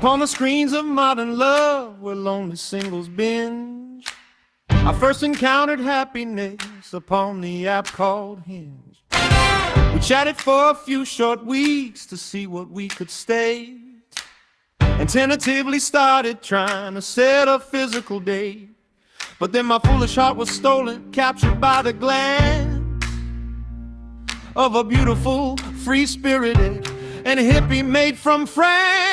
upon the screens of modern love where lonely singles binge. I first encountered happiness upon the app called Hinge. We chatted for a few short weeks to see what we could stage, and tentatively started trying to set a physical date. But then my foolish heart was stolen, captured by the glance of a beautiful, free-spirited, and hippie maid from France.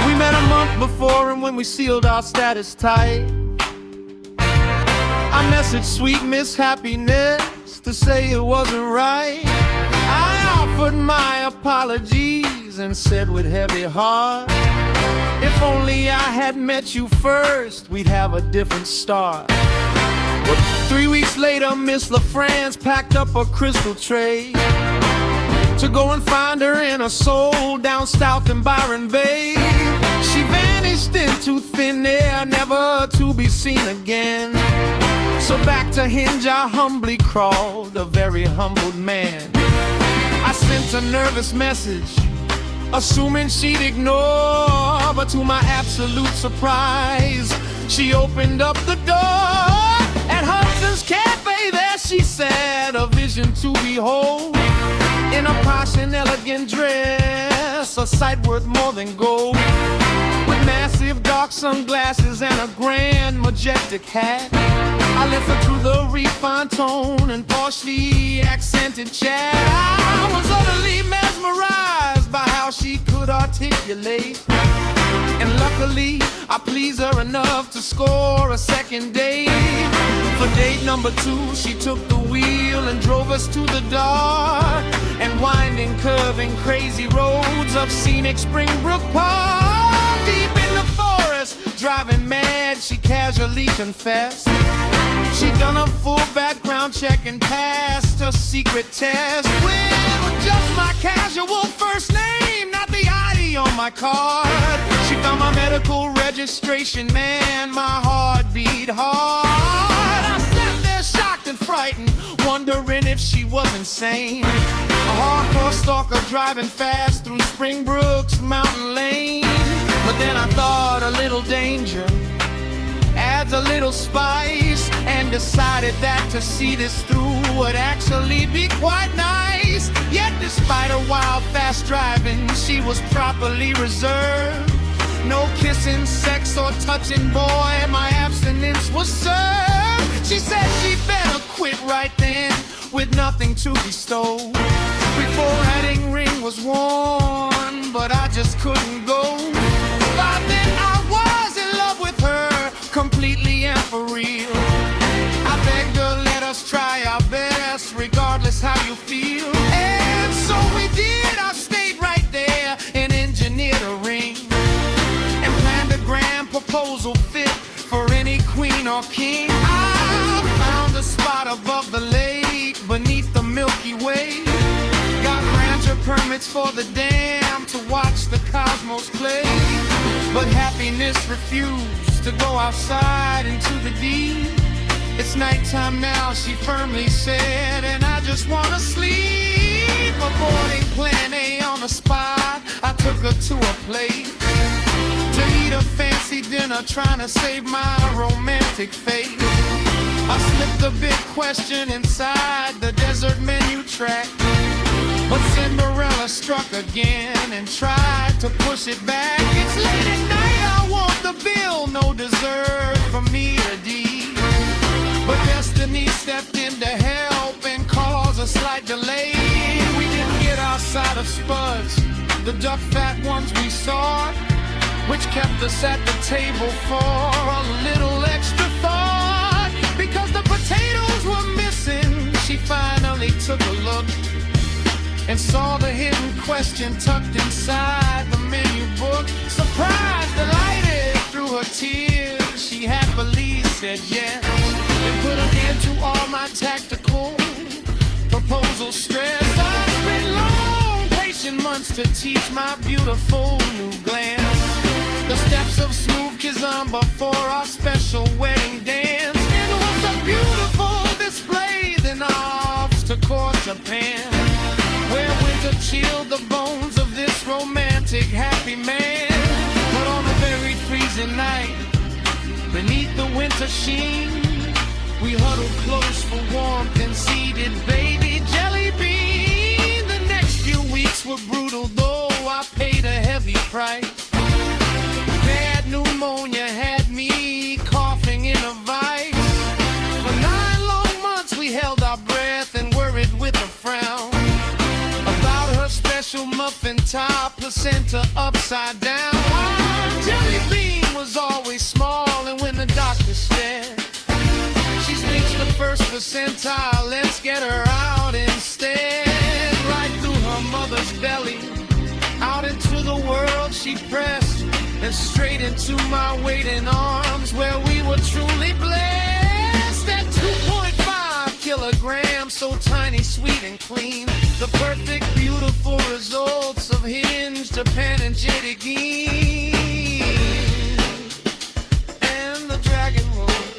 We met a month before, and when we sealed our status tight, I messaged sweet Miss Happiness to say it wasn't right. I offered my apologies and said with heavy heart, if only I had met you first, we'd have a different start. But 3 weeks later, Miss LaFrance packed up a crystal tray to go and find her in a soul down south in Byron Bay. She vanished into thin air, never to be seen again. So back to Hinge I humbly crawled, a very humbled man. I sent a nervous message, assuming she'd ignore, but to my absolute surprise, she opened up the door. At Hudson's Cafe there she sat, a vision to behold, in a posh and elegant dress, a sight worth more than gold, with massive dark sunglasses and a grand majestic hat. I listened to the refined tone and partially accented chat. I was utterly mesmerized by how she could articulate, and luckily I pleased her enough to score a second date. For date number 2, she took the wheel and drove us to the dark and winding, curving, crazy roads of scenic Springbrook Park. Deep in the forest, driving mad, she casually confessed she'd done a full background check and passed a secret test with just my casual first name, not the ID on my card. She found my medical registration, man, my heart beat hard. I sat there shocked and frightened, wondering if she was insane. A hardcore stalker driving fast through Springbrook's mountain lane. But then I thought a little danger adds a little spice, and decided that to see this through would actually be quite nice. Yet despite her wild fast driving, she was properly reserved. No kissing, sex, or touching, boy, my abstinence was served. She said she better quit right then, with nothing to bestow. Before wedding ring was worn, but I just couldn't go. By then I was in love with her, completely and for real. I begged her, let us try our best, regardless how you feel. And so we did. I stayed right there and engineered a ring, and planned a grand proposal fit for any queen or king. I found a spot above the lake, beneath the Milky Way. Got grandeur permits for the dam to watch the cosmos play. But happiness refused to go outside into the deep. It's nighttime now, she firmly said, and I just wanna sleep. Avoiding plan A on the spot, I took her to a place to eat a fancy dinner, trying to save my romantic fate. I slipped a big question inside the desert menu track, but Cinderella struck again and tried to push it back. It's late at night, I want the bill, no dessert for me to deed. But destiny stepped in to help and caused a slight delay. We didn't get our side of spuds, the duck fat ones we sought, which kept us at the table for a little extra thought. Because the potatoes were missing, she finally took a look and saw the hidden question tucked inside the menu book. Surprised, delighted, through her tears, she happily said yes, and put an end to all my tactical proposal stress. I spent long, patient months to teach my beautiful new glance the steps of smooth kizomba for our special wedding dance. And it was a beautiful display, then off to court Japan, where winter chilled the bones of this romantic happy man. But on a very freezing night, beneath the winter sheen, we huddled close for warmth and seeded baby Jellybean. The next few weeks were brutal, though I paid a heavy price. Bad pneumonia had me coughing in a vice. For 9 long months we held our breath and worried with a frown about her special muffin top, placenta upside down. Jellybean was always small, and when the doctor said she's reached the first percentile, let's get her out instead. Right through her mother's belly, out into the world she pressed, and straight into my waiting arms, where we were truly blessed. At 2.5 kilograms, so tiny, sweet and clean, the perfect, beautiful results of Hinge, Japan and Jellybean. And the dragon rolled